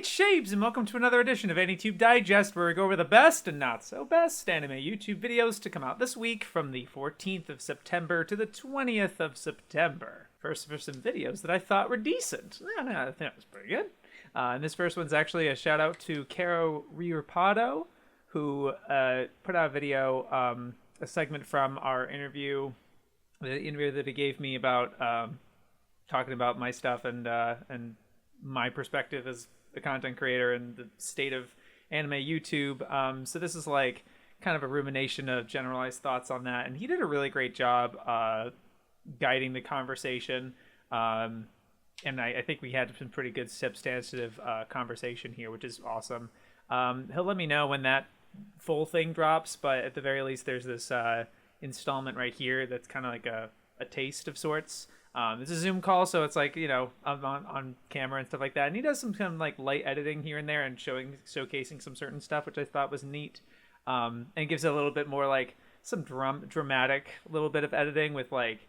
it's Shapes, and welcome to another edition of AniTube Digest, where we go over the best and not so best anime YouTube videos to come out this week from the 14th of September to the 20th of September. First, for some videos that I thought were decent. I think that was pretty good. And this first one's actually a shout out to Kero Riripaddo, who put out a video, a segment from our interview, the interview that he gave me about talking about my stuff and my perspective as a content creator and the state of anime YouTube. So this is like kind of a rumination of generalized thoughts on that, and he did a really great job guiding the conversation. And I think we had some pretty good substantive conversation here, which is awesome. He'll let me know when that full thing drops, but at the very least there's this installment right here that's kind of like a taste of sorts. It's a Zoom call, so it's like, you know, on camera and stuff like that. And he does some kind of like light editing here and there and showcasing some certain stuff, which I thought was neat. And gives it a little bit more like some dramatic little bit of editing with like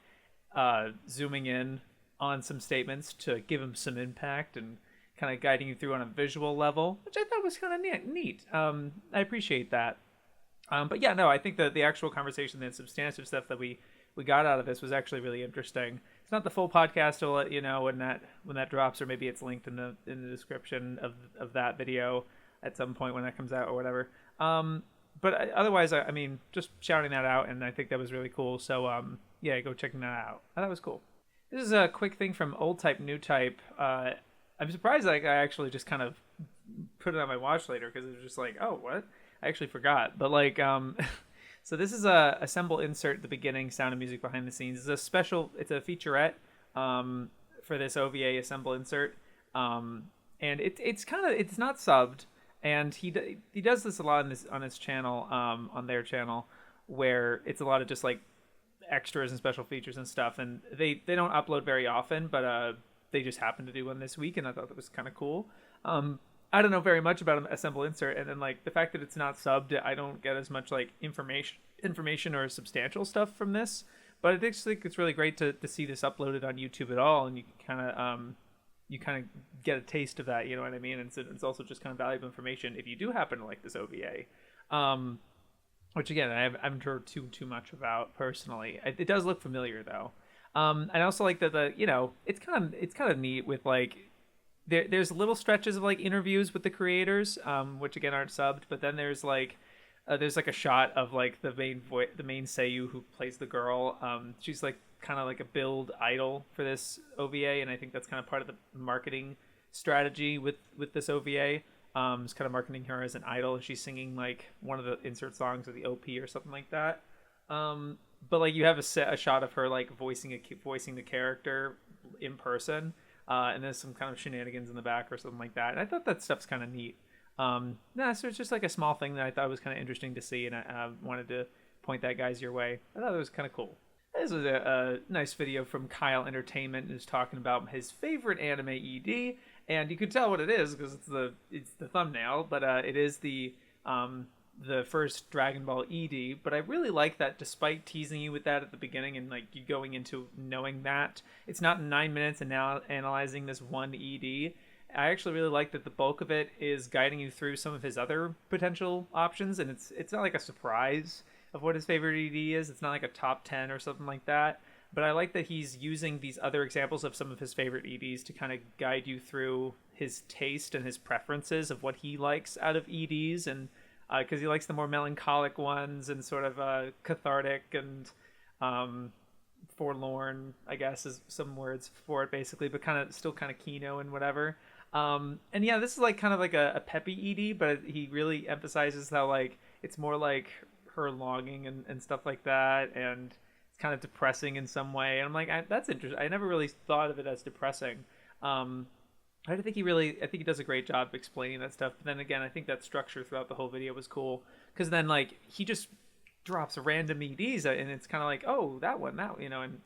zooming in on some statements to give them some impact and kind of guiding you through on a visual level, which I thought was kind of neat. I appreciate that. But yeah, no, I think that the actual conversation, the substantive stuff that we got out of this was actually really interesting. It's not the full podcast. I'll let you know when that drops, or maybe it's linked in the description of that video at some point when that comes out or whatever. But otherwise, I mean, just shouting that out, and I think that was really cool. So yeah, go checking that out. That was cool. This is a quick thing from Oldtype, Newtype. I'm surprised I actually just kind of put it on my watch later, because it was just like, oh, what? I actually forgot. But like, so this is a assemble insert at the beginning, sound and music behind the scenes. It's a featurette for this OVA assemble insert. And it's not subbed, and he does this a lot on his channel, on their channel, where it's a lot of just like extras and special features and stuff, and they don't upload very often, but they just happened to do one this week, and I thought that was kind of cool. I don't know very much about an assemble insert, and then like the fact that it's not subbed, I don't get as much like information or substantial stuff from this. But I just think it's really great to see this uploaded on YouTube at all, and you kind of get a taste of that, you know what I mean? And it's also just kind of valuable information if you do happen to like this OVA, which again I haven't heard too much about personally. It does look familiar though. I also like that it's kind of neat with like. There's little stretches of like interviews with the creators, which again aren't subbed, but then there's like a shot of like the main seiyuu who plays the girl. She's like kind of like a build idol for this OVA, and I think that's kind of part of the marketing strategy with this OVA. It's kind of marketing her as an idol. She's singing like one of the insert songs of the OP or something like that. But like you have a shot of her like voicing the character in person. And there's some kind of shenanigans in the back or something like that. And I thought that stuff's kind of neat. So it's just like a small thing that I thought was kind of interesting to see, and I wanted to point that guys your way. I thought it was kind of cool. This was a nice video from Kyle Entertainment, who's talking about his favorite anime ED, and you can tell what it is because it's the thumbnail, but it is the first Dragon Ball ED. But I really like that, despite teasing you with that at the beginning and like you going into knowing that it's not 9 minutes and now analyzing this one ED. I actually really like that the bulk of it is guiding you through some of his other potential options, and it's not like a surprise of what his favorite ED is. It's not like a top 10 or something like that. But I like that he's using these other examples of some of his favorite EDs to kind of guide you through his taste and his preferences of what he likes out of EDs, and because he likes the more melancholic ones and sort of cathartic and forlorn, I guess is some words for it basically, but still kind of Kino and whatever. And yeah, this is like kind of like a peppy ED, but he really emphasizes how like it's more like her longing and stuff like that, and it's kind of depressing in some way. And I'm like, that's interesting. I never really thought of it as depressing. I think he does a great job of explaining that stuff. But then again, I think that structure throughout the whole video was cool, because then like he just drops random EDs and it's kind of like, oh, that one, you know, and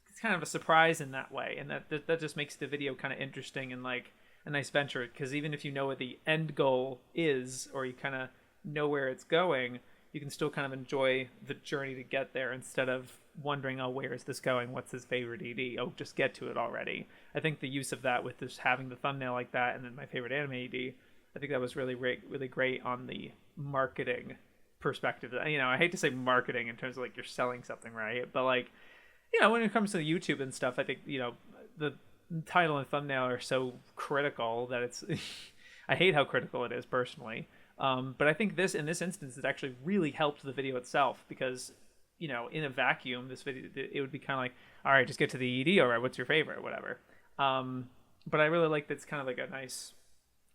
it's kind of a surprise in that way, and that just makes the video kind of interesting and like a nice venture, because even if you know what the end goal is, or you kind of know where it's going, you can still kind of enjoy the journey to get there instead of wondering, oh, where is this going? What's his favorite ED? Oh, just get to it already. I think the use of that with just having the thumbnail like that and then my favorite anime ED, I think that was really great on the marketing perspective. You know, I hate to say marketing in terms of like you're selling something, right? But like, you know, when it comes to the YouTube and stuff, I think, you know, the title and thumbnail are so critical that it's I hate how critical it is personally. But I think in this instance, it actually really helped the video itself because, you know, in a vacuum, this video, it would be kind of like, all right, just get to the ED. All right, what's your favorite? Whatever. But I really like that it's kind of like a nice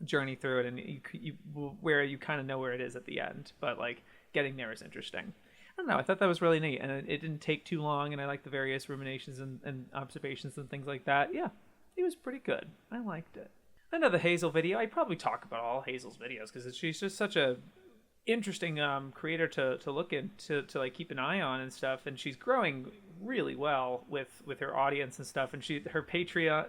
journey through it, and where you kind of know where it is at the end, but like getting there is interesting. I don't know. I thought that was really neat, and it didn't take too long, and I like the various ruminations and observations and things like that. Yeah, it was pretty good. I liked it. Another Hazel video. I probably talk about all Hazel's videos because she's just such a interesting creator to look into, to like keep an eye on and stuff, and she's growing really well with her audience and stuff. And her Patreon,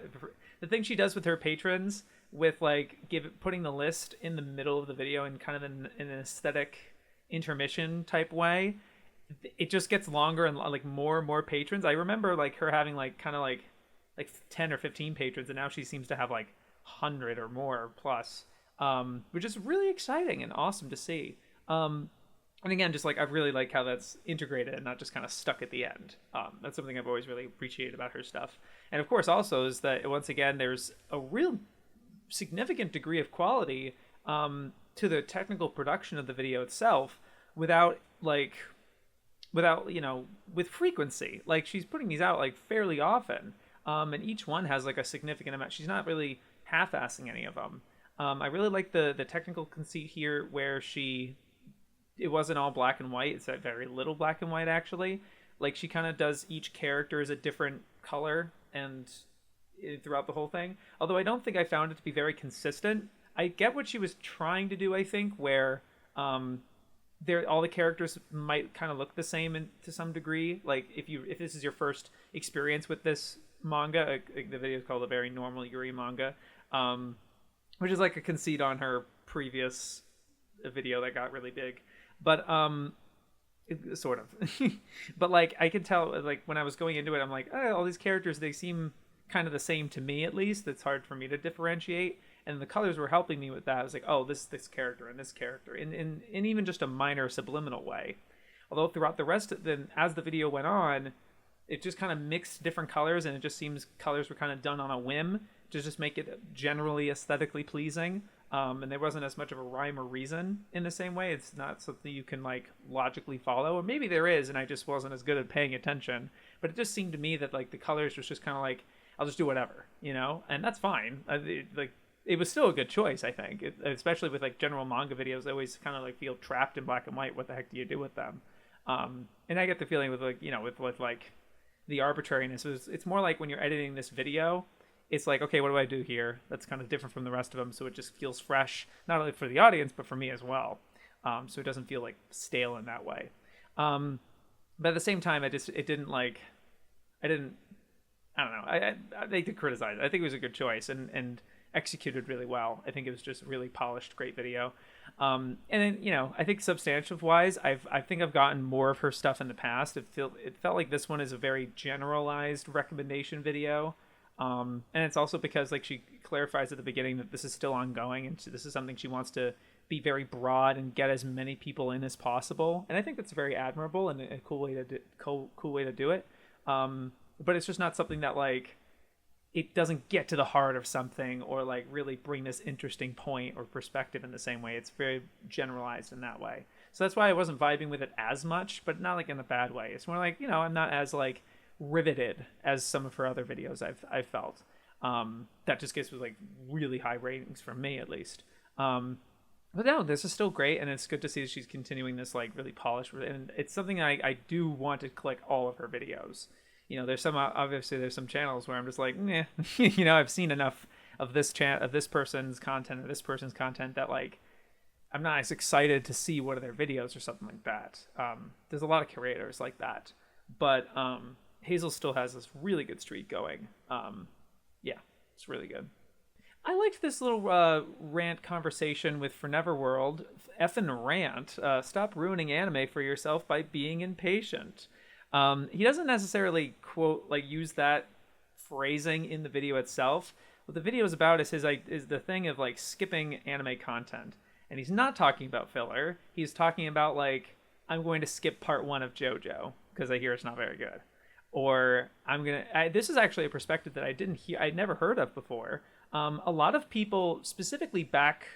the thing she does with her patrons, with like putting the list in the middle of the video in kind of in an aesthetic intermission type way, it just gets longer and like more and more patrons. I remember like her having like kind of like 10 or 15 patrons, and now she seems to have like 100 or more plus, which is really exciting and awesome to see. And again, just like I really like how that's integrated and not just kind of stuck at the end. That's something I've always really appreciated about her stuff. And of course also is that once again there's a real significant degree of quality to the technical production of the video itself without you know, with frequency. Like she's putting these out like fairly often, and each one has like a significant amount. She's not really half-assing any of them. I really like the technical conceit here where it wasn't all black and white. It's very little black and white actually. Like she kind of does each character as a different color and throughout the whole thing. Although I don't think I found it to be very consistent. I get what she was trying to do, I think, where all the characters might kind of look the same to some degree. Like if this is your first experience with this manga, the video is called A Very Normal Yuri Manga, which is like a conceit on her previous video that got really big, but sort of. But like I could tell, like when I was going into it, I'm like, oh, all these characters, they seem kind of the same to me, at least. It's hard for me to differentiate, and the colors were helping me with that. I was like, oh, this character and this character, in even just a minor subliminal way. Although throughout the rest of as the video went on, it just kind of mixed different colors, and it just seems colors were kind of done on a whim to just make it generally aesthetically pleasing. And there wasn't as much of a rhyme or reason in the same way. It's not something you can like logically follow, or maybe there is, and I just wasn't as good at paying attention. But it just seemed to me that like the colors was just kind of like, I'll just do whatever, you know, and that's fine. It was still a good choice, I think, especially with like general manga videos. I always kind of like feel trapped in black and white. What the heck do you do with them? And I get the feeling with like, you know, with like the arbitrariness, it's more like when you're editing this video, it's like, okay, what do I do here? That's kind of different from the rest of them. So it just feels fresh, not only for the audience, but for me as well. So it doesn't feel like stale in that way. But at the same time, I don't know. I they could criticize it. I think it was a good choice and executed really well. I think it was just a really polished, great video. And then, you know, I think substantive wise, I think I've gotten more of her stuff in the past. It felt like this one is a very generalized recommendation video. And it's also because like she clarifies at the beginning that this is still ongoing, and this is something she wants to be very broad and get as many people in as possible. And I think that's very admirable and a cool way to do it. But it's just not something that like it doesn't get to the heart of something or like really bring this interesting point or perspective in the same way. It's very generalized in that way. So that's why I wasn't vibing with it as much, but not like in a bad way. It's more like, you know, I'm not as like riveted as some of her other videos I've felt. That just gets with like really high ratings from me at least. But no, this is still great, and it's good to see that she's continuing this like really polished, and it's something I do want to click all of her videos. You know, there's some channels where I'm just like, meh. You know, I've seen enough of this person's content or this person's content that like I'm not as excited to see one of their videos or something like that. There's a lot of curators like that, but Hazel still has this really good streak going. Yeah, it's really good. I liked this little rant conversation with Forneverworld. Effin' rant. Stop ruining anime for yourself by being impatient. He doesn't necessarily quote use that phrasing in the video itself. What the video is about is is the thing of skipping anime content, and he's not talking about filler. He's talking about I'm going to skip part 1 of JoJo because I hear it's not very good, or this is actually a perspective that I'd never heard of before. A lot of people, specifically back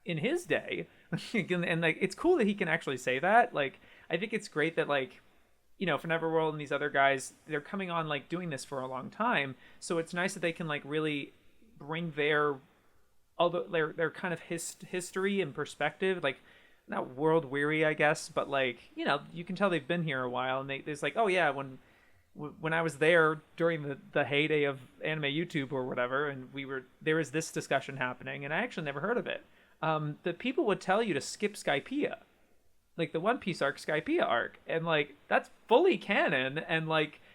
in his day, and it's cool that he can actually say that. I think it's great that Forneverworld and these other guys, they're coming on doing this for a long time, so it's nice that they can really bring their kind of history and perspective, not world weary, I guess, but you can tell they've been here a while, and there's oh yeah, when I was there during the heyday of anime YouTube or whatever, and there was this discussion happening, and I actually never heard of it. The people would tell you to skip Skypiea, the One Piece arc, Skypiea arc, and that's fully canon and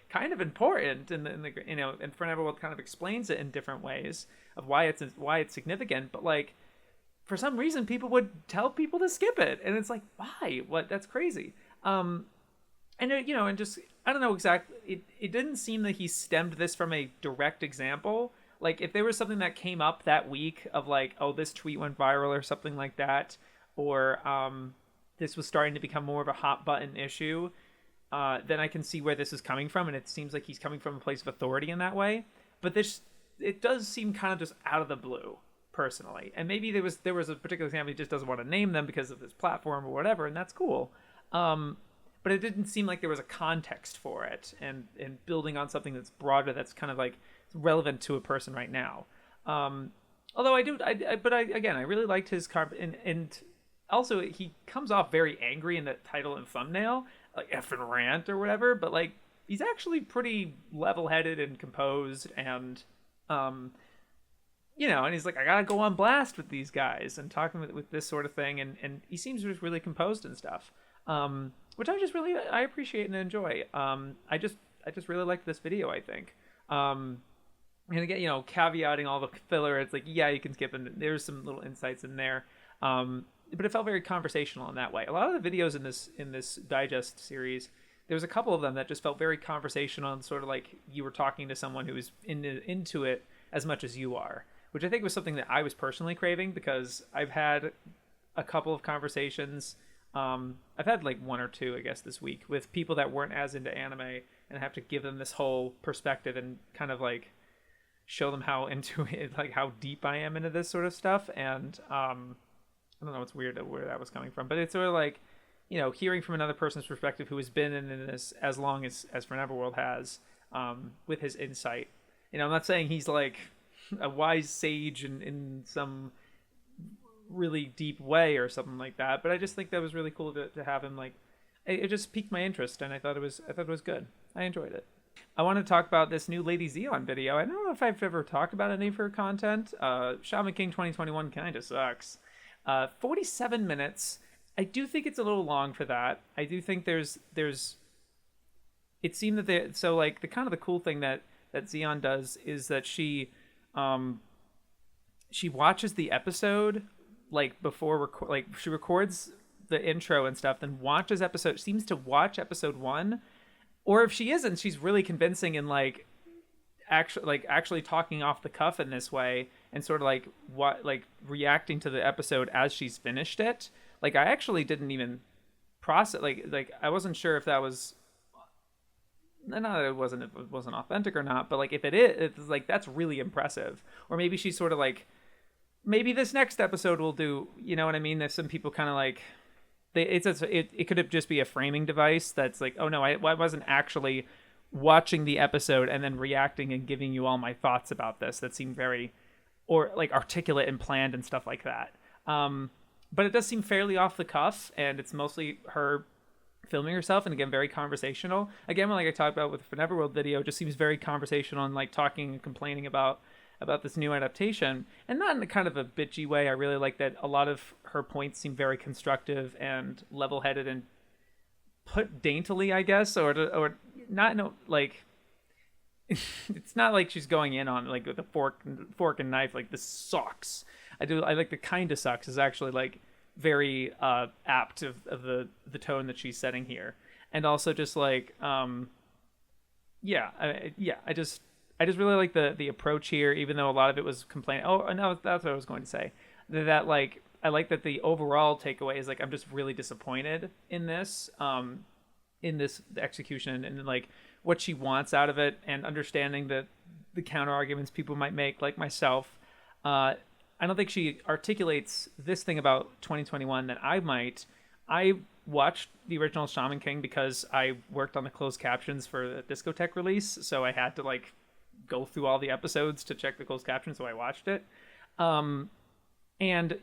kind of important, and and Forneverworld kind of explains it in different ways of why it's significant, but for some reason people would tell people to skip it, and it's why? What? That's crazy. And and just I don't know exactly. It didn't seem that he stemmed this from a direct example. If there was something that came up that week of oh, this tweet went viral or something like that, or this was starting to become more of a hot button issue, then I can see where this is coming from, and it seems like he's coming from a place of authority in that way. But it does seem kind of just out of the blue, personally. And maybe there was a particular example, he just doesn't want to name them because of his platform or whatever, and that's cool. But it didn't seem like there was a context for it, and building on something that's broader, that's kind of relevant to a person right now. Although I really liked his and also he comes off very angry in the title and thumbnail, effing rant or whatever, but he's actually pretty level-headed and composed, and and he's I gotta go on blast with these guys and talking with this sort of thing, and he seems just really composed and stuff, which I appreciate and enjoy. I just really liked this video, I think. And again, caveating all the filler, it's yeah, you can skip, and there's some little insights in there, but it felt very conversational in that way. A lot of the videos in this digest series, there was a couple of them that just felt very conversational, and sort of you were talking to someone who was into it as much as you are, which I think was something that I was personally craving, because I've had a couple of conversations. I've had 1 or 2, I guess, this week with people that weren't as into anime, and I have to give them this whole perspective and kind of show them how into it, how deep I am into this sort of stuff. And I don't know, it's weird where that was coming from, but it's sort of hearing from another person's perspective who has been in this as long as Forneverworld has, with his insight. I'm not saying he's a wise sage in some really deep way or something like that, but I just think that was really cool to have him. It just piqued my interest, and I thought it was good. I enjoyed it. I want to talk about this new Lady Zeon video. I don't know if I've ever talked about any of her content. Shaman King 2021 kind of sucks. 47 minutes. I do think it's a little long for that. I do think there's it seemed that the kind of the cool thing that Zeon does is that she watches the episode before she records the intro and stuff, then seems to watch episode 1, or if she isn't, she's really convincing and actually talking off the cuff in this way, and sort of reacting to the episode as she's finished it. I actually didn't even process I wasn't sure if that was, not that it wasn't authentic or not, but if it is, it's that's really impressive. Or maybe she's sort of maybe this next episode will do, you know what I mean? There's some people kind of it could just be a framing device that's oh no, I wasn't actually watching the episode and then reacting and giving you all my thoughts about this. That seemed very articulate and planned and stuff like that. But it does seem fairly off the cuff, and it's mostly her filming herself, and again, very conversational. Again, like I talked about with the Forneverworld video, it just seems very conversational and talking and complaining about this new adaptation, and not in a kind of a bitchy way. I really like that a lot of her points seem very constructive and level-headed and put daintily, I guess, or not it's not like she's going in on with a fork and knife this sucks. I like the kind of sucks is actually very apt of the tone that she's setting here. and also just like I just really like the approach here, even though a lot of it was complaining. Oh no, that's what I was going to say. That like I like that the overall takeaway is like I'm just really disappointed in this execution, and like what she wants out of it, and understanding that the counter arguments people might make, like myself. I don't think she articulates this thing about 2021 that I might. I watched the original Shaman King because I worked on the closed captions for the Discotheque release, so I had to like go through all the episodes to check the closed captions, so I watched it. And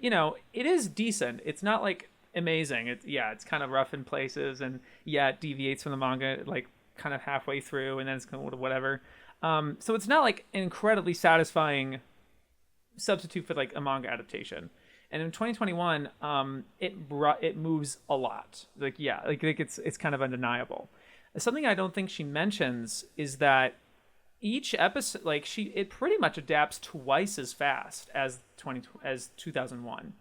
you know, it is decent. It's not like amazing. It's kind of rough in places, and it deviates from the manga like kind of halfway through, and then it's kind of whatever. So it's not like an incredibly satisfying substitute for like a manga adaptation. And in 2021, it moves a lot. Like it's kind of undeniable. Something I don't think she mentions is that each episode, like it pretty much adapts twice as fast as 2001.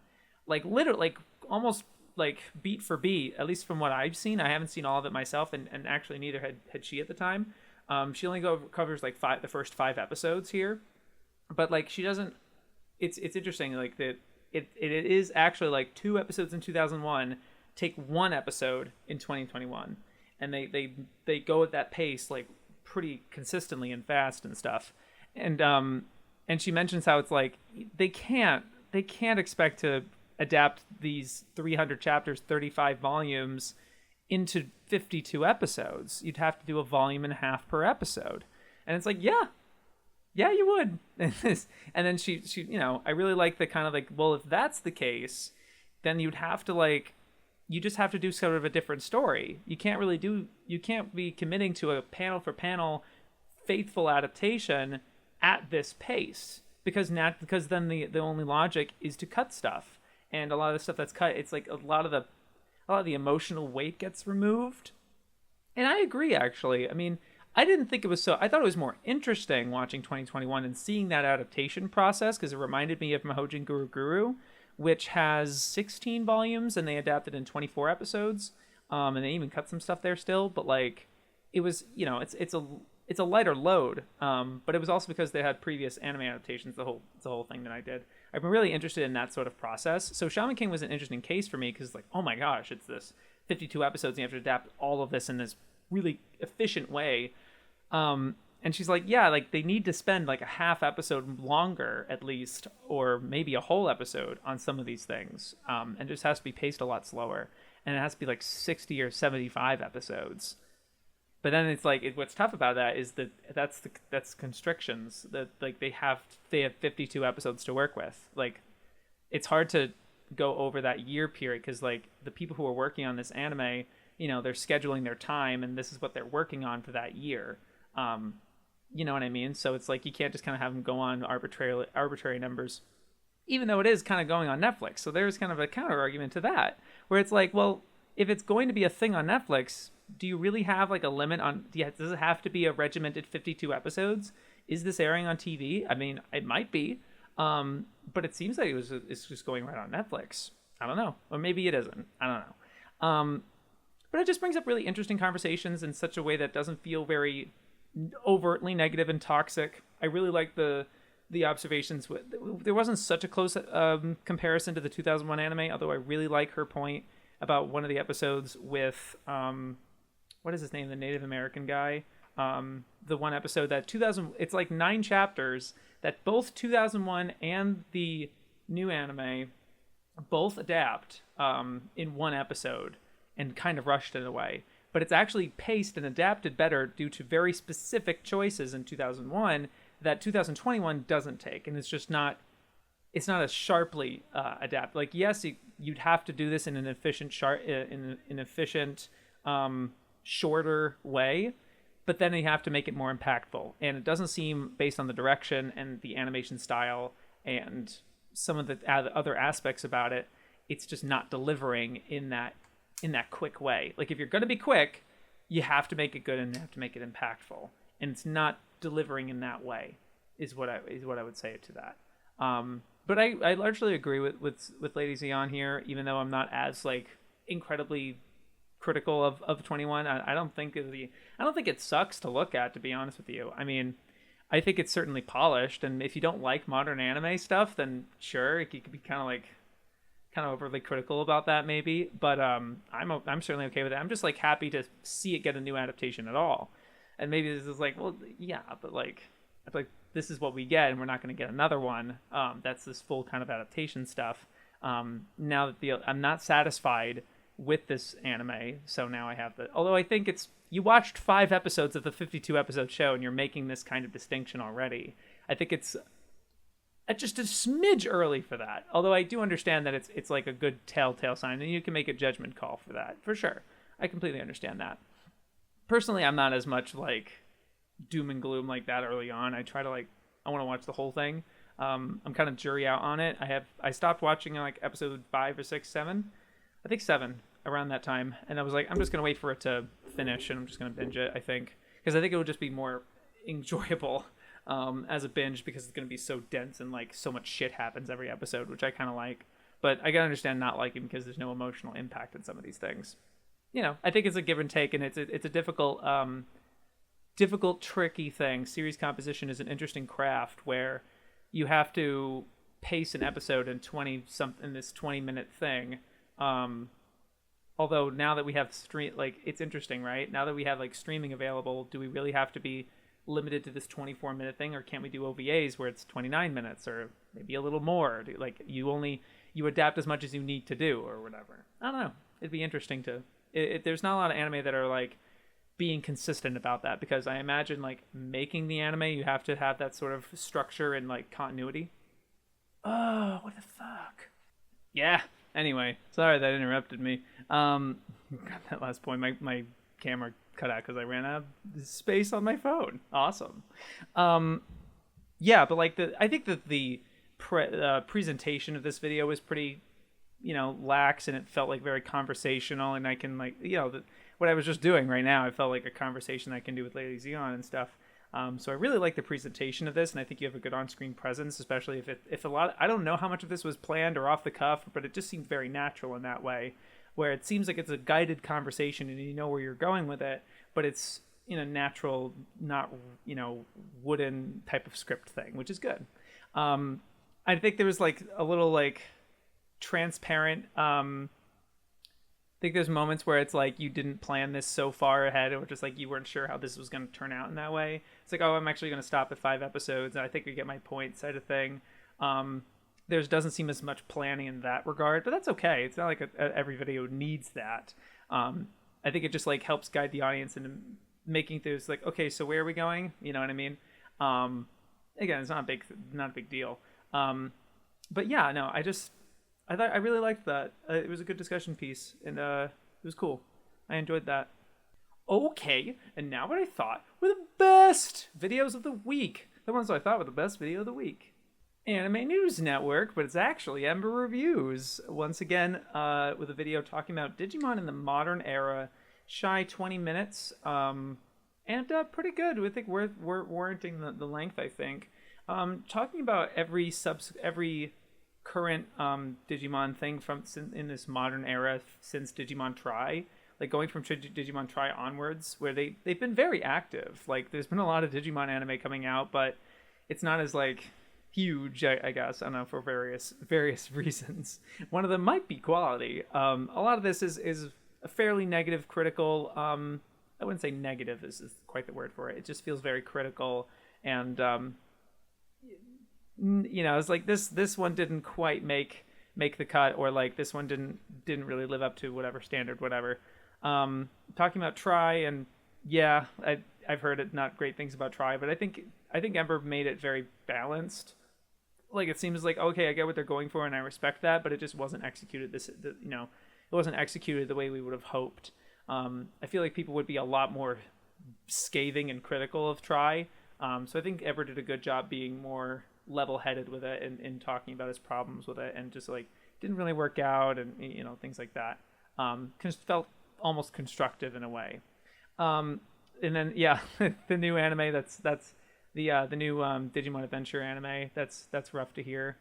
Like literally, like almost like beat for beat. At least from what I've seen, I haven't seen all of it myself, and actually neither had she at the time. She only covers like the first 5 episodes here, but like she doesn't. It's interesting like that. It is actually like 2 episodes in 2001 take 1 episode in 2021, and they go at that pace like pretty consistently and fast and stuff. And she mentions how it's like they can't expect to adapt these 300 chapters, 35 volumes into 52 episodes. You'd have to do a volume and a half per episode. And it's like, yeah, you would. And then she, you know, I really like the kind of like, well, if that's the case, then you just have to do sort of a different story. You can't be committing to a panel for panel faithful adaptation at this pace, because then the only logic is to cut stuff. And a lot of the stuff that's cut, it's like a lot of the emotional weight gets removed. And I agree, actually. I mean, I didn't think it was so. I thought it was more interesting watching 2021 and seeing that adaptation process, because it reminded me of Mahojin Guru Guru, which has 16 volumes and they adapted in 24 episodes. And they even cut some stuff there still, but like it was, you know, it's a lighter load. But it was also because they had previous anime adaptations. The whole thing that I did. I've been really interested in that sort of process. So Shaman King was an interesting case for me, because like, oh my gosh, it's this 52 episodes and you have to adapt all of this in this really efficient way. And she's like, yeah, like they need to spend like a half episode longer at least, or maybe a whole episode on some of these things. And it just has to be paced a lot slower, and it has to be like 60 or 75 episodes. But then it's like, what's tough about that is that that's constrictions that like they have 52 episodes to work with. Like it's hard to go over that year period, because like the people who are working on this anime, you know, they're scheduling their time and this is what they're working on for that year. You know what I mean? So it's like you can't just kind of have them go on arbitrary numbers, even though it is kind of going on Netflix. So there's kind of a counter argument to that, where it's like, well, if it's going to be a thing on Netflix, do you really have like a limit on? Does it have to be a regimented 52 episodes? Is this airing on TV? I mean, it might be, but it seems like it's just going right on Netflix. I don't know, or maybe it isn't. I don't know. But it just brings up really interesting conversations in such a way that doesn't feel very overtly negative and toxic. I really like the observations. There wasn't such a close comparison to the 2001 anime, although I really like her point about one of the episodes with what is his name, the Native American guy. The one episode that 2000, it's like 9 chapters that both 2001 and the new anime both adapt in one episode, and kind of rushed in a way. But it's actually paced and adapted better due to very specific choices in 2001 that 2021 doesn't take. And it's just not, it's not as sharply adapted. Like, yes, you'd have to do this in an efficient, shorter way, but then you have to make it more impactful. And it doesn't seem, based on the direction and the animation style and some of the other aspects about it, it's just not delivering in that quick way. Like, if you're going to be quick, you have to make it good and you have to make it impactful, and it's not delivering in that way is what I would say to that. But I largely agree with Lady Zeon here, even though I'm not as like incredibly critical of 21. I don't think it sucks to look at, to be honest with you. I mean, I think it's certainly polished, and if you don't like modern anime stuff, then sure, you could be kind of overly critical about that maybe. But I'm certainly okay with it. I'm just like happy to see it get a new adaptation at all. And maybe this is like, well, yeah, but like this is what we get, and we're not going to get another one. That's this full kind of adaptation stuff. Now that I'm not satisfied with this anime, so now I have although I think you watched 5 episodes of the 52 episode show and you're making this kind of distinction already. I think it's just a smidge early for that, although I do understand that it's like a good telltale sign, and you can make a judgment call for that for sure. I completely understand that. Personally, I'm not as much like doom and gloom like that early on. I want to watch the whole thing. I'm kind of jury out on it. I stopped watching like episode 5 or 6, 7. I think 7 around that time, and I was like, I'm just gonna wait for it to finish, and I'm just gonna binge it. I think because I think it would just be more enjoyable as a binge, because it's gonna be so dense and like so much shit happens every episode, which I kind of like. But I can understand not liking because there's no emotional impact in some of these things. I think it's a give and take, and it's a difficult, tricky thing. Series composition is an interesting craft where you have to pace an episode in this 20-minute thing. Although now that we have it's interesting, right? Now that we have like streaming available, do we really have to be limited to this 24-minute thing, or can't we do OVAs where it's 29 minutes or maybe a little more? Like you adapt as much as you need to do or whatever. I don't know. It'd be interesting to. There's not a lot of anime that are like being consistent about that, because I imagine like making the anime, you have to have that sort of structure and like continuity. Oh, what the fuck? Yeah. Anyway, sorry that interrupted me. Got that last point. My camera cut out because I ran out of space on my phone. Awesome. Yeah, but like I think that the presentation of this video was pretty, lax, and it felt like very conversational, and I can like, what I was just doing right now, I felt like a conversation I can do with Lady Zeon and stuff. So I really like the presentation of this, and I think you have a good on-screen presence, especially if a lot. I don't know how much of this was planned or off the cuff, but it just seemed very natural in that way, where it seems like it's a guided conversation and you know where you're going with it, but it's in a natural, not wooden type of script thing, which is good. I think there was like a little like transparent. I think there's moments where it's like you didn't plan this so far ahead, or just like you weren't sure how this was going to turn out in that way. It's like, oh, I'm actually going to stop at 5 episodes, and I think we get my point, side of thing. There doesn't seem as much planning in that regard, but that's okay. It's not like every video needs that. I think it just like helps guide the audience into making things like, okay, so where are we going? You know what I mean? Again, it's not a big deal. But yeah, no, I really liked that. It was a good discussion piece, and it was cool. I enjoyed that. Okay, and now what I thought were the best videos of the week. The ones I thought were the best video of the week. Anime News Network, but it's actually Ember Reviews. Once again, with a video talking about Digimon in the modern era. Shy 20 minutes, and pretty good. I think we're warranting the length, I think. Talking about every current Digimon thing in this modern era since Digimon Tri, like going from Digimon Tri onwards, where they've been very active. Like there's been a lot of Digimon anime coming out, but it's not as like huge, I guess. I don't know, for various reasons. One of them might be quality. A lot of this is a fairly negative, critical. I wouldn't say negative is quite the word for it. It just feels very critical, and it's like this one didn't quite make the cut, or like this one didn't really live up to whatever standard, whatever. Talking about Tri, and yeah, I've heard not great things about Tri, but I think Ember made it very balanced. Like it seems like, okay, I get what they're going for, and I respect that, but it just wasn't executed. It wasn't executed the way we would have hoped. I feel like people would be a lot more scathing and critical of Tri. So I think Ember did a good job being more level-headed with it and talking about his problems with it, and just like didn't really work out, and things like that. Felt almost constructive in a way. And then yeah, the new anime that's the new Digimon Adventure anime. That's rough to hear.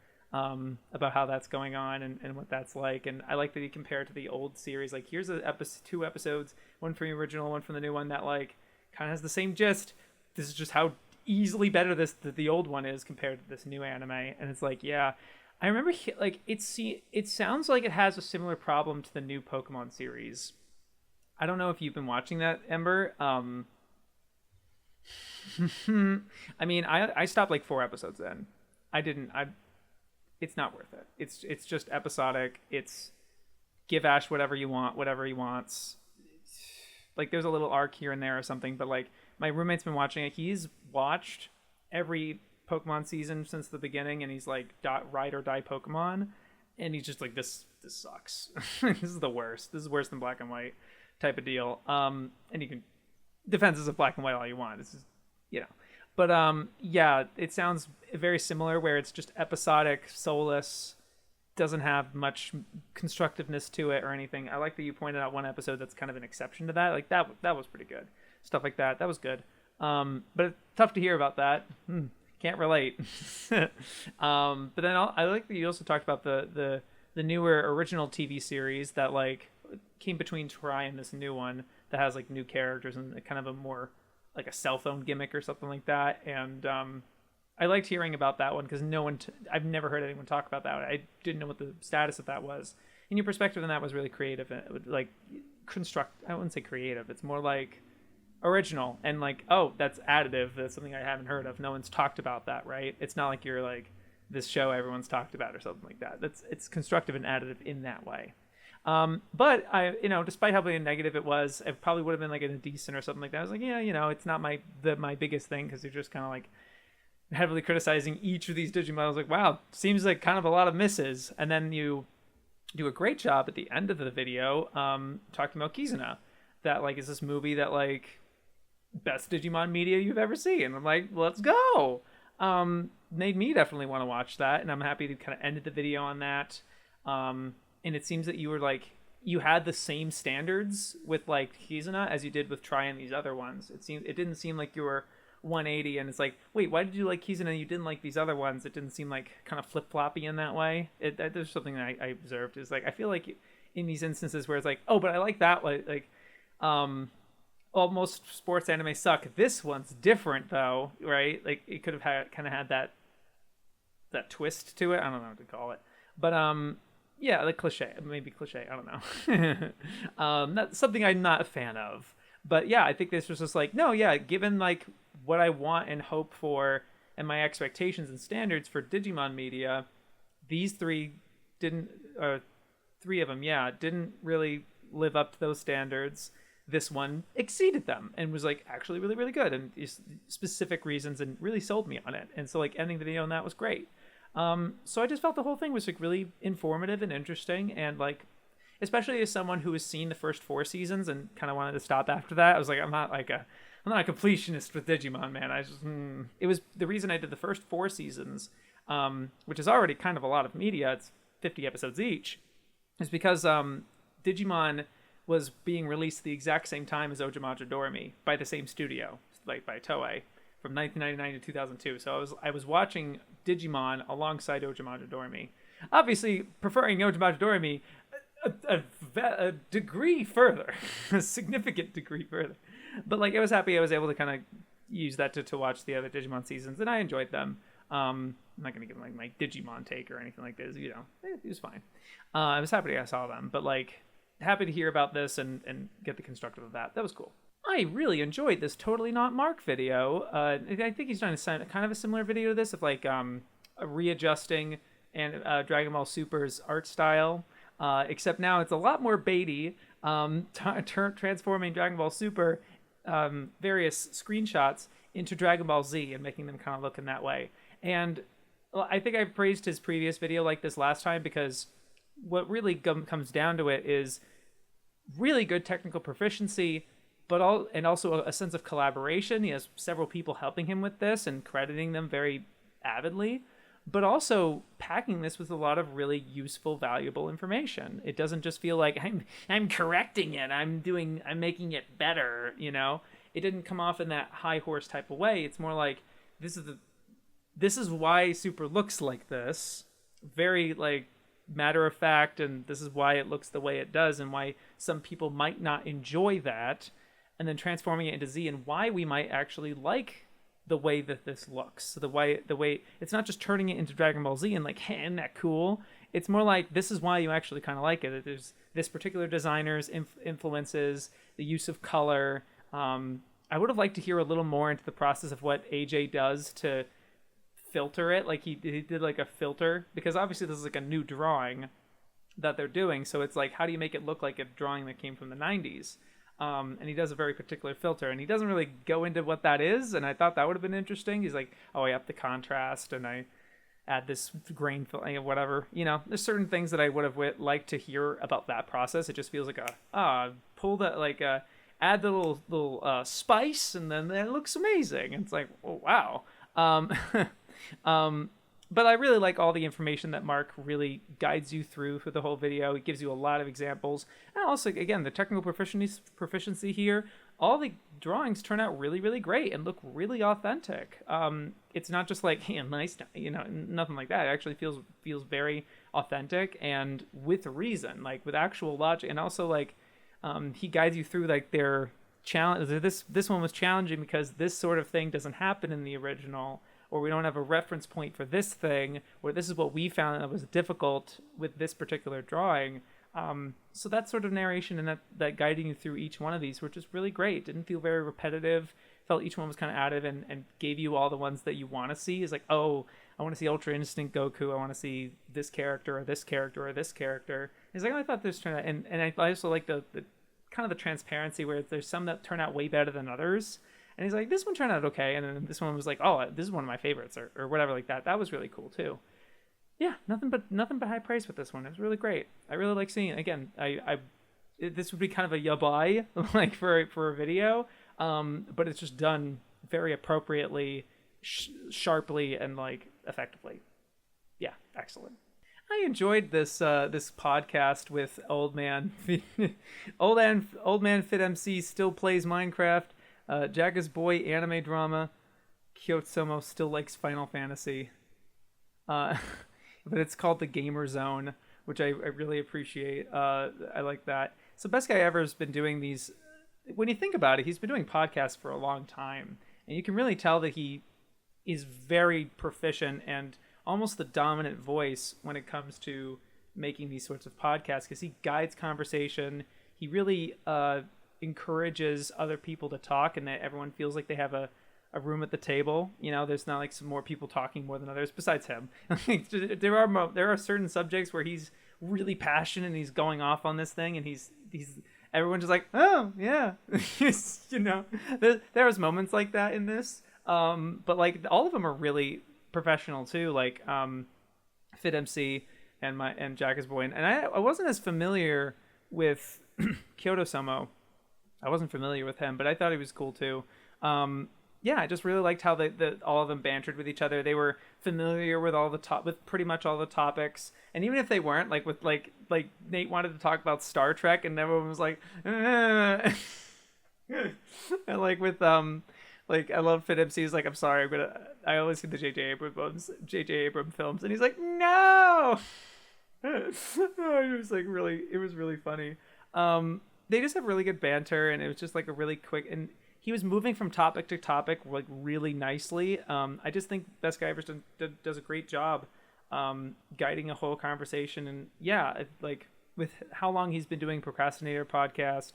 about how that's going on and what that's like. And I like that he compared to the old series. Like, here's two episodes, one from the original, one from the new one, that like kind of has the same gist. This is just how easily better the old one is compared to this new anime. And it's like, yeah, I remember like it sounds like it has a similar problem to the new Pokemon series. I don't know if you've been watching that, Ember. I mean, I stopped like 4 episodes in. It's not worth it. It's just episodic. It's give Ash whatever you want, whatever he wants. Like, there's a little arc here and there or something, but like my roommate's been watching it. He's watched every Pokemon season since the beginning, and he's like ride or die Pokemon, and he's just like, this sucks. This is the worst. This is worse than Black and White type of deal. And you can defenses of Black and White all you want. This is, you know. But yeah, it sounds very similar, where it's just episodic, soulless, doesn't have much constructiveness to it or anything. I like that you pointed out one episode that's kind of an exception to that. Like, that was pretty good. Stuff like that was good. But it's tough to hear about that. Can't relate. But then I like that you also talked about the newer original TV series that like came between Try and this new one that has like new characters and kind of a more like a cell phone gimmick or something like that. And I liked hearing about that one because I've never heard anyone talk about that. I didn't know what the status of that was. And your perspective on that was really creative. And it would like I wouldn't say creative. It's more like original and like, oh, that's additive. That's something I haven't heard of. No one's talked about that, right? It's not like you're like this show everyone's talked about or something like that. It's constructive and additive in that way. But I, despite how big a negative it was, it probably would have been like a decent or something like that. I was like, yeah, it's not my biggest thing, because you're just kind of like heavily criticizing each of these Digimon. I was like, wow, seems like kind of a lot of misses. And then you do a great job at the end of the video talking about Kizuna, that like is this movie that like best Digimon media you've ever seen. And I'm like, let's go. Made me definitely want to watch that, and I'm happy to kind of end the video on that. And it seems that you had the same standards with like Kizuna as you did with Try and these other ones. It didn't seem like you were 180 and it's like, wait, why did you like Kizuna and you didn't like these other ones? It didn't seem like kind of flip-floppy in that way. There's something that I observed is like, I feel like in these instances where it's like, oh, but I like that one, like most sports anime suck. This one's different though, right? Like it could have had that twist to it. I don't know what to call it, but yeah, like maybe cliche. I don't know. That's something I'm not a fan of. But yeah, I think this was just like, no, yeah, given like what I want and hope for and my expectations and standards for Digimon media, these three of them, didn't really live up to those standards. This one exceeded them and was like actually really, really good, and specific reasons, and really sold me on it. And so like ending the video on that was great. So I just felt the whole thing was like really informative and interesting, and like, especially as someone who has seen the first 4 seasons and kind of wanted to stop after that, I was like, I'm not a completionist with Digimon, man. It was the reason I did the first 4 seasons, which is already kind of a lot of media. It's 50 episodes each, is because Digimon was being released the exact same time as Ojamaja Doremi by the same studio, like by Toei, from 1999 to 2002. So I was watching Digimon alongside Ojamaja Doremi, obviously preferring Ojamaja Doremi a degree further, a significant degree further. But like, I was happy I was able to kind of use that to watch the other Digimon seasons, and I enjoyed them. I'm not gonna give like my Digimon take or anything like this, it was fine. I was happy I saw them, but like, happy to hear about this and get the constructive of that. That was cool. I really enjoyed this Totally Not Mark video. I think he's done kind of a similar video to this of like readjusting and Dragon Ball Super's art style, except now it's a lot more baity, transforming Dragon Ball Super various screenshots into Dragon Ball Z and making them kind of look in that way. And I think I praised his previous video like this last time, because what really comes down to it is really good technical proficiency, but also a sense of collaboration. He has several people helping him with this and crediting them very avidly, but also packing this with a lot of really useful, valuable information. It doesn't just feel like I'm correcting it, I'm making it better, It didn't come off in that high horse type of way. It's more like, this is why Super looks like this. very like matter of fact, and this is why it looks the way it does, and why some people might not enjoy that, and then transforming it into Z, and why we might actually like the way that this looks. So the way it's not just turning it into Dragon Ball Z and like, hey, isn't that cool? It's more like, this is why you actually kind of like it. There's this particular designer's influences, the use of color. I would have liked to hear a little more into the process of what AJ does to filter it. Like he did like a filter, because obviously this is like a new drawing that they're doing. So it's like, how do you make it look like a drawing that came from the 90s? And he does a very particular filter, and he doesn't really go into what that is. And I thought that would have been interesting. He's like, oh, I up the contrast and I add this grain filling, whatever. You know, there's certain things that I would have liked to hear about that process. It just feels like pull that, like add the little spice, and then it looks amazing. And it's like, oh, wow. But I really like all the information that Mark really guides you through for the whole video. He gives you a lot of examples. And also, again, the technical proficiency here, all the drawings turn out really, really great and look really authentic. It's not just like, hey, nice, you know, nothing like that. It actually feels very authentic and with reason, like with actual logic. And also, like, he guides you through like their challenge. This one was challenging because this sort of thing doesn't happen in the original, or we don't have a reference point for this thing, or this is what we found that was difficult with this particular drawing. So that sort of narration and that guiding you through each one of these were just really great. Didn't feel very repetitive. Felt each one was kind of additive and gave you all the ones that you want to see. Is like, oh, I want to see Ultra Instinct Goku. I want to see this character or this character or this character. It's like, oh, I thought this turned out, and I also like the kind of the transparency where there's some that turn out way better than others. And he's like, this one turned out okay. And then this one was like, oh, this is one of my favorites, or whatever like that. That was really cool too. Yeah, nothing but high praise with this one. It was really great. I really like seeing it. Again, this would be kind of a yabai, like for a video. But it's just done very appropriately, sharply, and like effectively. Yeah, excellent. I enjoyed this podcast with Old Man Fit MC still plays Minecraft. Jaga's Boy anime drama. Kyotomo still likes Final Fantasy. But it's called the Gamer Zone, which I really appreciate. I like that. So Best Guy Ever has been doing these. When you think about it, he's been doing podcasts for a long time, and you can really tell that he is very proficient and almost the dominant voice when it comes to making these sorts of podcasts, because he guides conversation. He really encourages other people to talk, and that everyone feels like they have a room at the table. You know, there's not like some more people talking more than others besides him. there are certain subjects where he's really passionate and he's going off on this thing, and he's everyone's just like, oh yeah. You know, there was moments like that in this, but like all of them are really professional too, like Fit MC and Jaga's Boy, and I wasn't as familiar with Kyoto Somo. I wasn't familiar with him, but I thought he was cool too. Yeah, I just really liked how all of them bantered with each other. They were familiar with with pretty much all the topics, and even if they weren't, like with like Nate wanted to talk about Star Trek, and everyone was like, and like with like I love Fit MC's like, I'm sorry, I always see the J.J. Abrams films, and he's like, no. It was really funny. They just have really good banter, and it was just like a really quick, and he was moving from topic to topic like really nicely. I just think Best Guy Ever does a great job guiding a whole conversation. And yeah, like with how long he's been doing Procrastinator podcast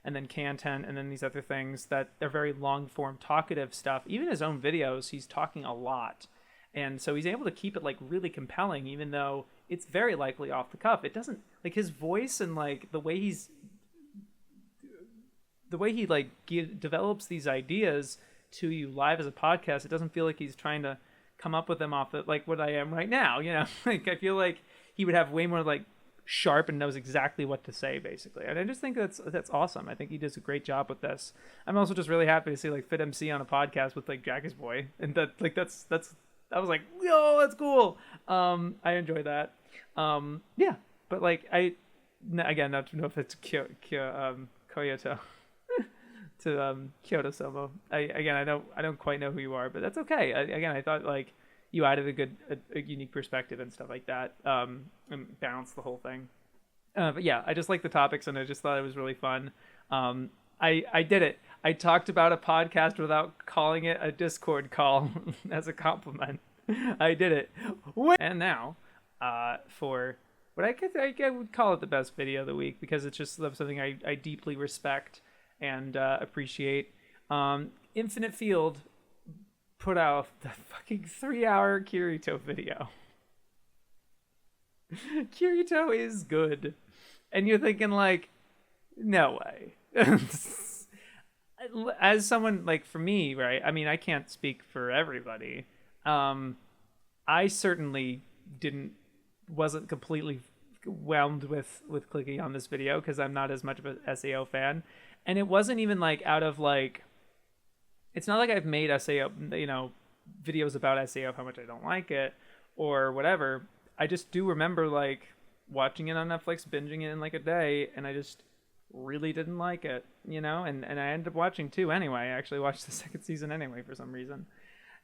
and then Cantent and then these other things that are very long form talkative stuff. Even his own videos, he's talking a lot. And so he's able to keep it like really compelling, even though it's very likely off the cuff. It doesn't, like his voice and like the way he like develops these ideas to you live as a podcast. It doesn't feel like he's trying to come up with them off the, like what I am right now, you know. Like I feel like he would have way more like sharp and knows exactly what to say basically, and I just think that's awesome. I think he does a great job with this. I'm also just really happy to see like Fit MC on a podcast with like Jaga's Boy, and that like that's I was like, yo, that's cool. I enjoy that. Yeah, but like again, not to know if it's Kyoto to Kyoto Somo. I don't quite know who you are, but that's okay. I thought like you added a unique perspective and stuff like that, and balanced the whole thing. But yeah, I just like the topics, and I just thought it was really fun. I did it. I talked about a podcast without calling it a Discord call as a compliment. I did it. And now, for what I would call it the best video of the week, because it's just something I deeply respect and appreciate. Infinite Field put out the fucking 3-hour Kirito video. Kirito is good. And you're thinking, like, no way. As someone, like, for me, right? I mean, I can't speak for everybody. I certainly wasn't completely whelmed with clicking on this video, because I'm not as much of a SAO fan. And it wasn't even, like, out of, like, it's not like I've made SAO, videos about SAO, how much I don't like it, or whatever. I just do remember, like, watching it on Netflix, binging it in, like, a day, and I just really didn't like it, and I ended up watching 2 anyway. I actually watched the 2nd season anyway for some reason.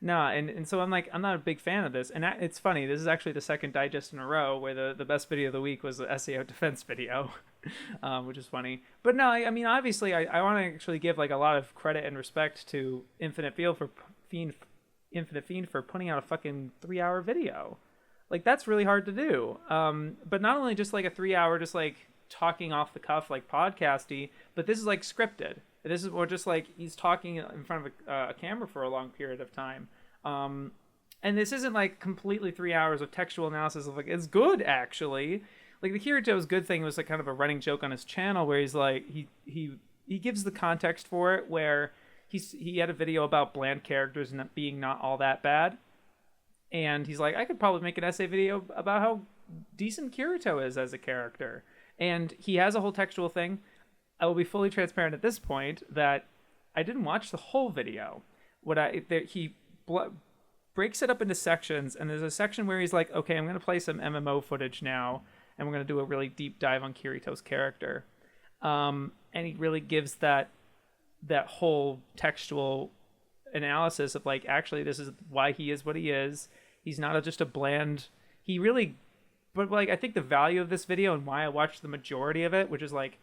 And so I'm not a big fan of this. And it's funny, this is actually the 2nd digest in a row where the best video of the week was the SAO defense video, which is funny. But no, I mean, obviously, I want to actually give, like, a lot of credit and respect to Infinite Fiend for putting out a fucking 3-hour video. Like, that's really hard to do. But not only just, like, a 3-hour, just, like, talking off the cuff, like, podcasty, but this is, like, scripted. This is more just, like, he's talking in front of a camera for a long period of time. And this isn't, like, completely 3 hours of textual analysis of, like, it's good, actually. Like, the Kirito's good thing was, like, kind of a running joke on his channel where he's, like, he gives the context for it, where he had a video about bland characters being not all that bad. And he's like, I could probably make an essay video about how decent Kirito is as a character. And he has a whole textual thing. I will be fully transparent at this point that I didn't watch the whole video. He breaks it up into sections, and there's a section where he's like, okay, I'm going to play some MMO footage now, and we're going to do a really deep dive on Kirito's character. And he really gives that whole textual analysis of, like, actually, this is why he is what he is. He's not just a bland... But, like, I think the value of this video and why I watched the majority of it, which is, like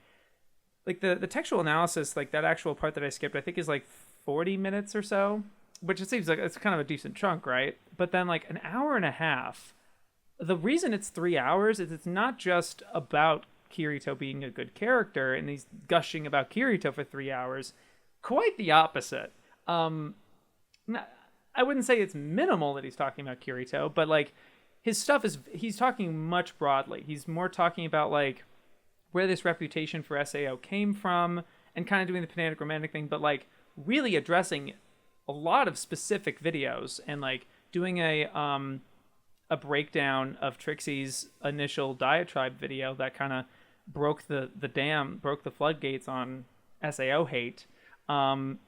the textual analysis, like, that actual part that I skipped, I think is, like, 40 minutes or so, which it seems like it's kind of a decent chunk, right? But then, like, an hour and a half, the reason it's 3 hours is it's not just about Kirito being a good character and he's gushing about Kirito for 3 hours. Quite the opposite. I wouldn't say it's minimal that he's talking about Kirito, but, like, his stuff he's talking much broadly. He's more talking about, like, where this reputation for SAO came from and kind of doing the pedantic romantic thing, but, like, really addressing a lot of specific videos and, like, doing a breakdown of Trixie's initial diatribe video that kind of broke the floodgates on SAO hate. And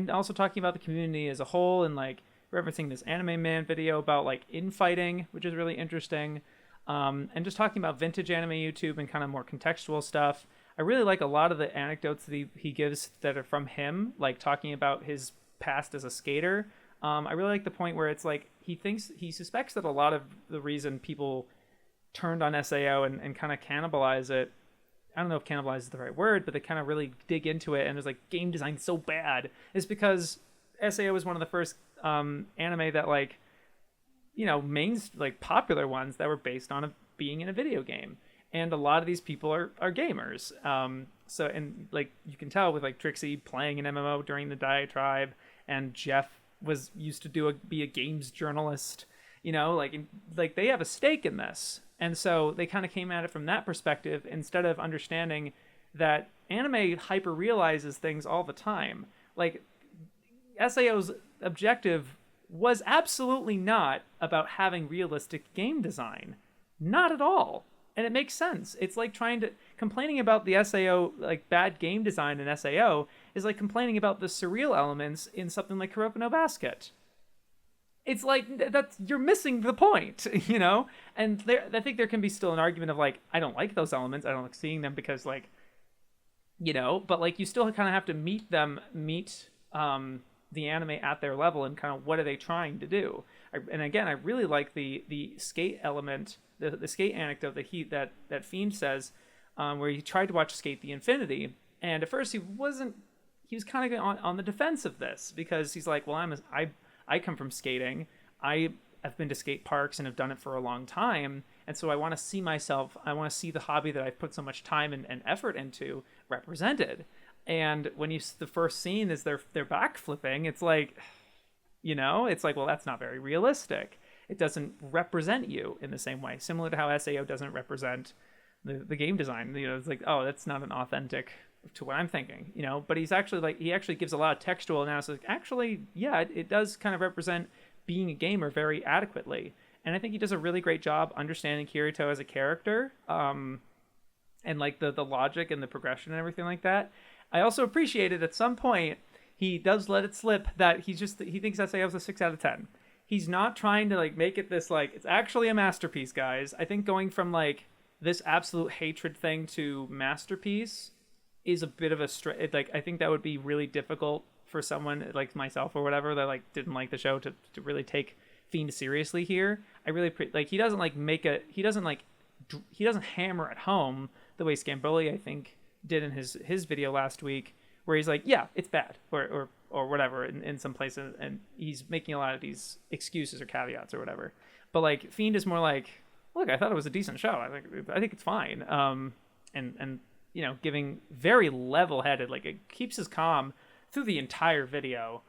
also talking about the community as a whole and, like, referencing this Anime Man video about, like, infighting, which is really interesting, and just talking about vintage anime YouTube and kind of more contextual stuff. I really like a lot of the anecdotes that he gives that are from him, like talking about his past as a skater. I really like the point where it's like he suspects that a lot of the reason people turned on SAO and kind of cannibalize it, I don't know if cannibalize is the right word, but they kind of really dig into it and it's like, game design so bad, is because SAO was one of the first anime that, like, popular ones that were based on being in a video game, and a lot of these people are gamers. So, and, like, you can tell with, like, Trixie playing an MMO during the diatribe, and Jeff used to be a games journalist. Like they have a stake in this, and so they kind of came at it from that perspective instead of understanding that anime hyper realizes things all the time. Like, SAO's objective was absolutely not about having realistic game design. Not at all. And it makes sense. It's like complaining about the SAO, like, bad game design in SAO is like complaining about the surreal elements in something like Kuroko no Basket. It's like, you're missing the point, And I think there can be still an argument of, like, I don't like those elements. I don't like seeing them because, like, but, like, you still kind of have to meet the anime at their level and kind of what are they trying to do. And again, I really like the skate element, the skate anecdote that Fiend says, where he tried to watch Skate the Infinity, and at first he was kind of on the defense of this because he's like, well, I come from skating. I've been to skate parks and have done it for a long time, and so I want to see the hobby that I've put so much time and effort into represented. And when the first scene is they're backflipping, it's like, well, that's not very realistic. It doesn't represent you in the same way, similar to how SAO doesn't represent the game design. It's like, oh, that's not an authentic to what I'm thinking, but he actually gives a lot of textual analysis. Actually, yeah, it does kind of represent being a gamer very adequately. And I think he does a really great job understanding Kirito as a character, and like the logic and the progression and everything like that. I also appreciated at some point he does let it slip that he thinks SAO is a 6 out of 10. He's not trying to like make it this like it's actually a masterpiece, guys. I think going from like this absolute hatred thing to masterpiece is a bit of a like I think that would be really difficult for someone like myself or whatever that like didn't like the show to really take Fiend seriously here. I really like he doesn't hammer at home the way Scamboli I think did in his video last week, where he's like, yeah, it's bad or whatever in some places, and he's making a lot of these excuses or caveats or whatever. But like Fiend is more like, look, I thought it was a decent show. I think it's fine. And giving very level-headed, like it keeps his calm through the entire video,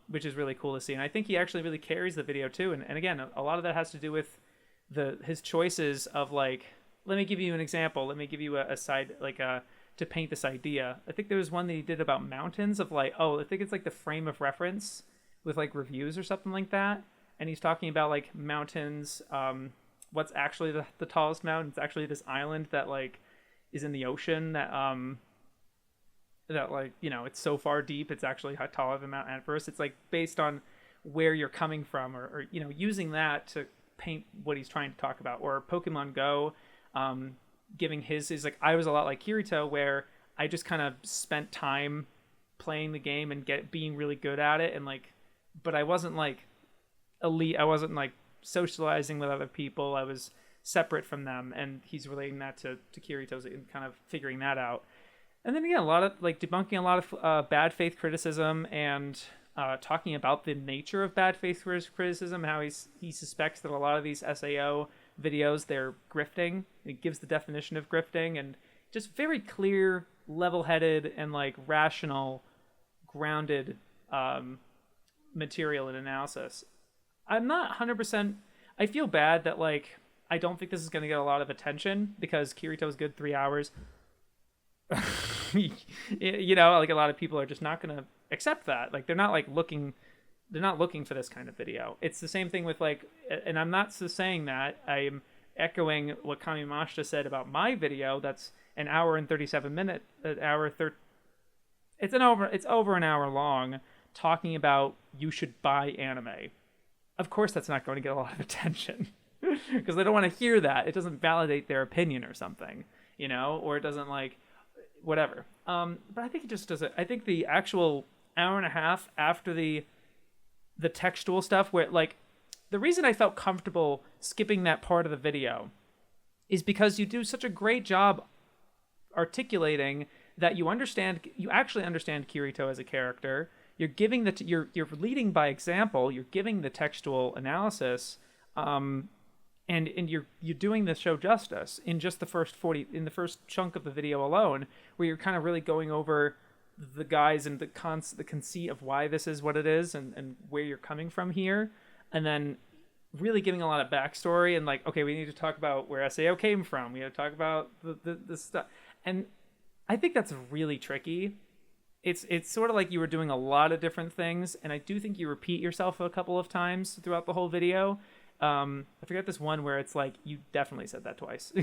which is really cool to see. And I think he actually really carries the video too. And again, a lot of that has to do with his choices of like, let me give you an example. Let me give you a side, like to paint this idea. I think there was one that he did about mountains of like, I think it's like the frame of reference with like reviews or something like that. And he's talking about like mountains, what's actually the tallest mountain. It's actually this island that like is in the ocean that like, it's so far deep, it's actually taller than Mount Everest. It's like based on where you're coming from or using that to paint what he's trying to talk about. Or Pokemon Go, giving his like, I was a lot like Kirito, where I just kind of spent time playing the game and being really good at it, and like, but I wasn't like elite. I wasn't like socializing with other people. I was separate from them, and he's relating that to Kirito's and kind of figuring that out. And then again, a lot of like debunking a lot of bad faith criticism and talking about the nature of bad faith criticism, how he suspects that a lot of these SAO videos, they're grifting. It gives the definition of grifting, and just very clear, level-headed, and like rational, grounded material and analysis. I'm not 100%. I feel bad that like I don't think this is going to get a lot of attention because Kirito's good 3 hours. Like a lot of people are just not going to accept that. Like they're not looking for this kind of video. It's the same thing with like, and I'm not saying that. I'm echoing what Kamimashita said about my video. That's an hour and 37 minutes, it's over an hour long, talking about you should buy anime. Of course, that's not going to get a lot of attention because they don't want to hear that. It doesn't validate their opinion or something, or it doesn't like whatever. But I think it just does it. I think the actual hour and a half after the textual stuff, where like the reason I felt comfortable skipping that part of the video is because you do such a great job articulating that you actually understand Kirito as a character. You're giving you're leading by example. You're giving the textual analysis, and you're doing the show justice in just the first chunk of the video alone, where you're kind of really going over the guys and the conceit of why this is what it is and where you're coming from here, and then really giving a lot of backstory and like, okay, we need to talk about where SAO came from. We got to talk about the stuff, and I think that's really tricky. It's sort of like you were doing a lot of different things, and I do think you repeat yourself a couple of times throughout the whole video. I forget this one where it's like you definitely said that twice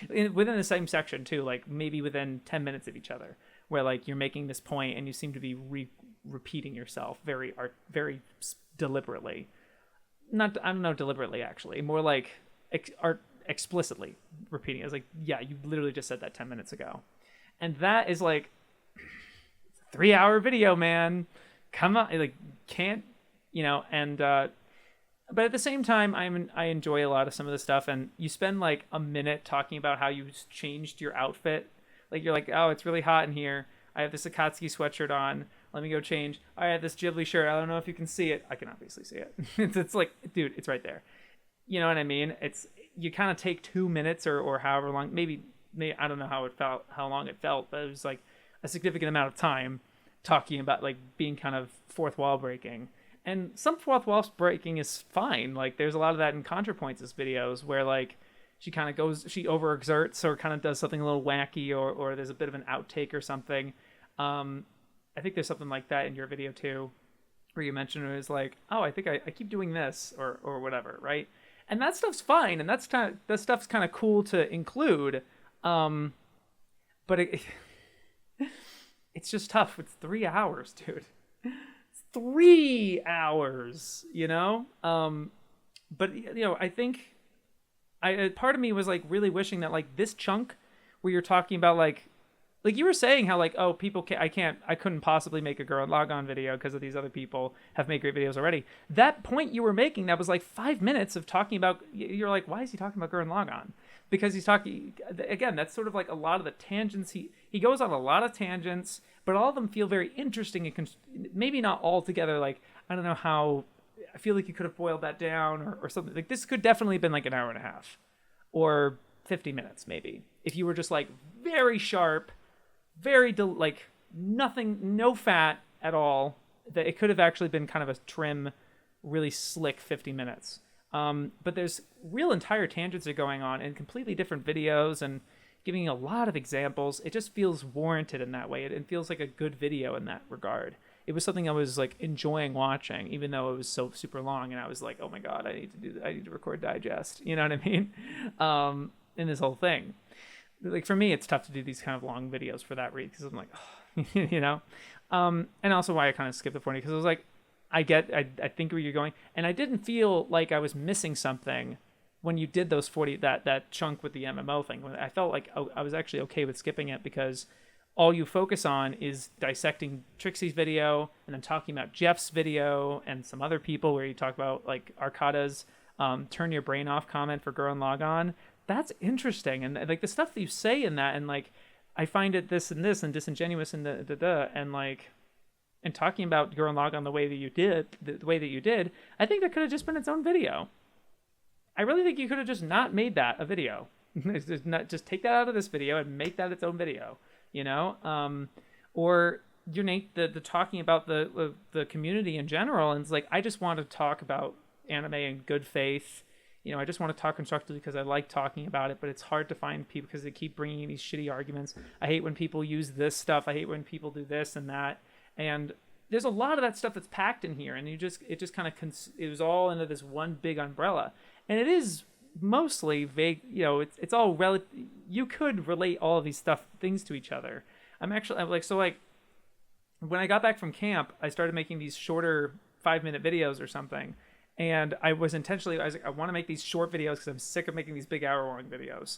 within the same section too, like maybe within 10 minutes of each other, where like you're making this point and you seem to be repeating yourself very deliberately. I don't know, deliberately actually, more like explicitly repeating it. It's like, yeah, you literally just said that 10 minutes ago, and that is like 3-hour video, man. come on, like, can't, and but at the same time, I enjoy a lot of some of the stuff, and you spend like a minute talking about how you changed your outfit. Like, you're like, oh, it's really hot in here. I have this Akatsuki sweatshirt on. Let me go change. I have this Ghibli shirt. I don't know if you can see it. I can obviously see it. It's like, dude, it's right there. You know what I mean? It's, you kind of take 2 minutes or however long, maybe I don't know how long it felt, but it was like a significant amount of time talking about like being kind of fourth wall breaking. And some fourth wall breaking is fine. Like, there's a lot of that in ContraPoints' videos where like she overexerts or kind of does something a little wacky, or there's a bit of an outtake or something. I think there's something like that in your video too, where you mentioned it was like, oh, I think I keep doing this or whatever, right? And that stuff's fine, and that stuff's kind of cool to include, but it's just tough. It's 3 hours, dude. 3 hours, but I think part of me was like really wishing that like this chunk where you're talking about like you were saying how like, oh, people I couldn't possibly make a Gurren Lagann video because of these other people have made great videos already. That point you were making, that was like 5 minutes of talking about, you're like, why is he talking about Gurren Lagann? Because he's talking, again, that's sort of like a lot of the tangents. He goes on a lot of tangents, but all of them feel very interesting and maybe not all together. Like, I don't know how, I feel like you could have boiled that down or something. Like, this could definitely have been like an hour and a half or 50 minutes maybe. If you were just like very sharp, like nothing, no fat at all, that it could have actually been kind of a trim, really slick 50 minutes. But there's real entire tangents are going on in completely different videos and giving a lot of examples. It just feels warranted in that way. It feels like a good video in that regard. It was something I was like enjoying watching, even though it was so super long. And I was like, oh my God, I need to record digest. You know what I mean? In this whole thing. Like, for me, it's tough to do these kind of long videos for that reason, because I'm like, oh, and also why I kind of skipped the 40, because I was like, I think where you're going, and I didn't feel like I was missing something when you did those 40, that chunk with the MMO thing. I felt like I was actually okay with skipping it, because all you focus on is dissecting Trixie's video and then talking about Jeff's video and some other people where you talk about like Arcada's turn your brain off comment for Gurren Lagann. That's interesting, and like the stuff that you say in that, and like I find it this and disingenuous and and like, and talking about Gurren Lagann the way that you did, I think that could have just been its own video. I really think you could have just not made that a video. just take that out of this video and make that its own video, or the talking about the community in general, and it's like, I just want to talk about anime in good faith. I just want to talk constructively because I like talking about it, but it's hard to find people because they keep bringing in these shitty arguments. I hate when people use this stuff. I hate when people do this and that. And there's a lot of that stuff that's packed in here, and it just kind of it was all into this one big umbrella. And it is mostly vague. It's all relative. You could relate all of these things to each other. I'm like, when I got back from camp, I started making these shorter 5-minute videos or something. And I was like, I want to make these short videos because I'm sick of making these big hour-long videos.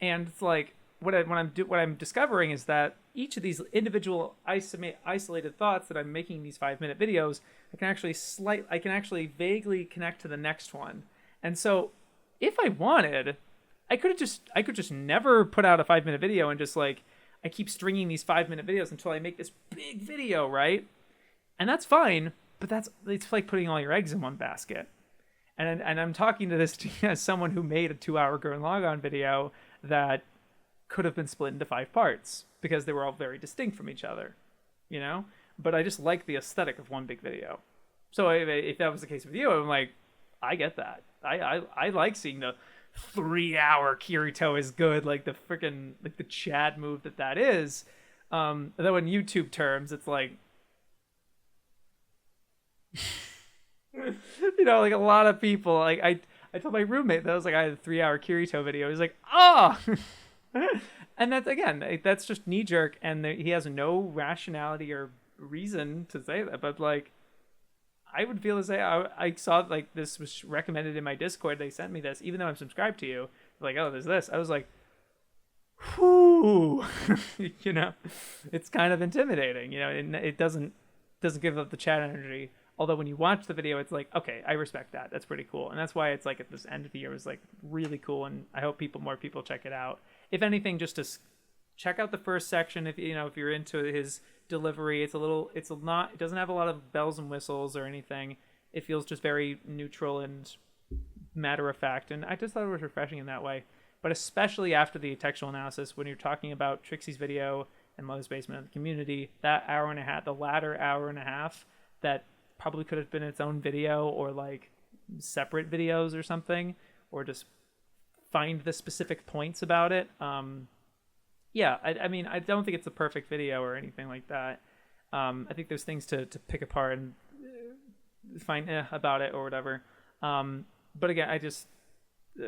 And it's like, what I'm discovering is that each of these individual isolated thoughts that I'm making these 5-minute videos, I can actually vaguely connect to the next one. And so, if I wanted, I could just never put out a 5-minute video and just like, I keep stringing these 5-minute videos until I make this big video, right? And that's fine. But it's like putting all your eggs in one basket. And I'm talking to this as someone who made a 2-hour Gurren Lagann video that could have been split into 5 parts because they were all very distinct from each other, But I just like the aesthetic of one big video. So if that was the case with you, I'm like, I get that. I like seeing the 3-hour Kirito is good, like the freaking, like the Chad move that is. Though in YouTube terms, it's like, like a lot of people, like I told my roommate that I was like, I had a 3-hour Kirito video. He's like, oh, and that's just knee jerk, and he has no rationality or reason to say that. But like, I would feel the same. I saw like this was recommended in my Discord. They sent me this, even though I'm subscribed to you. Like, oh, there's this. I was like, whoo, it's kind of intimidating. It doesn't doesn't give up the chat energy. Although when you watch the video, it's like, okay, I respect that. That's pretty cool. And that's why it's like at this end of the year was like really cool. And I hope more people check it out. If anything, just to check out the first section. If you're into his delivery, it doesn't have a lot of bells and whistles or anything. It feels just very neutral and matter of fact. And I just thought it was refreshing in that way. But especially after the textual analysis, when you're talking about Trixie's video and Mother's Basement of the Community, that hour and a half, the latter hour and a half, that probably could have been its own video or like separate videos or something, or just find the specific points about it. Yeah, I mean, I don't think it's a perfect video or anything like that. I think there's things to pick apart and find about it or whatever. But again, I just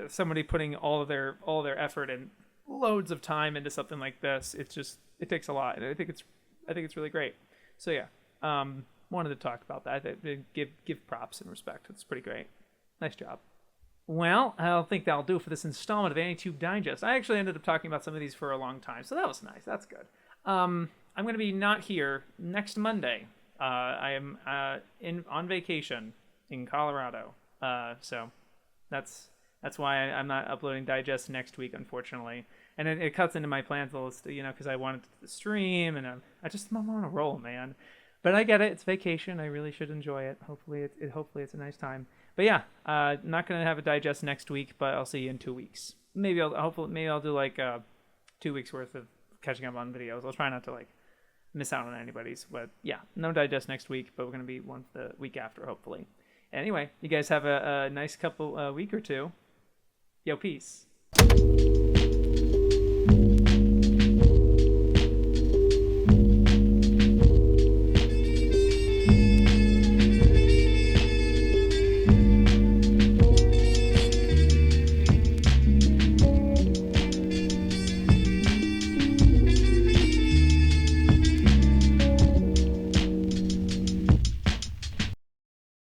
somebody putting all their effort and loads of time into something like this, it takes a lot, and I think it's really great. So yeah, wanted to talk about that. Give props and respect. It's pretty great. Nice job. Well, I don't think that'll do for this installment of AniTube Digest. I actually ended up talking about some of these for a long time, so that was nice. That's good. I'm going to be not here next Monday. I am on vacation in Colorado, so that's why I'm not uploading Digest next week, unfortunately. And it cuts into my plans a little, because I wanted to stream, and I'm on a roll, man. But I get it. It's vacation. I really should enjoy it. Hopefully it's a nice time. But yeah, not gonna have a digest next week, but I'll see you in 2 weeks. Maybe I'll do like 2 weeks worth of catching up on videos. I'll try not to like miss out on anybody's. But yeah, no digest next week, but we're gonna be one the week after, hopefully. Anyway, you guys have a nice couple week or two. Yo, peace.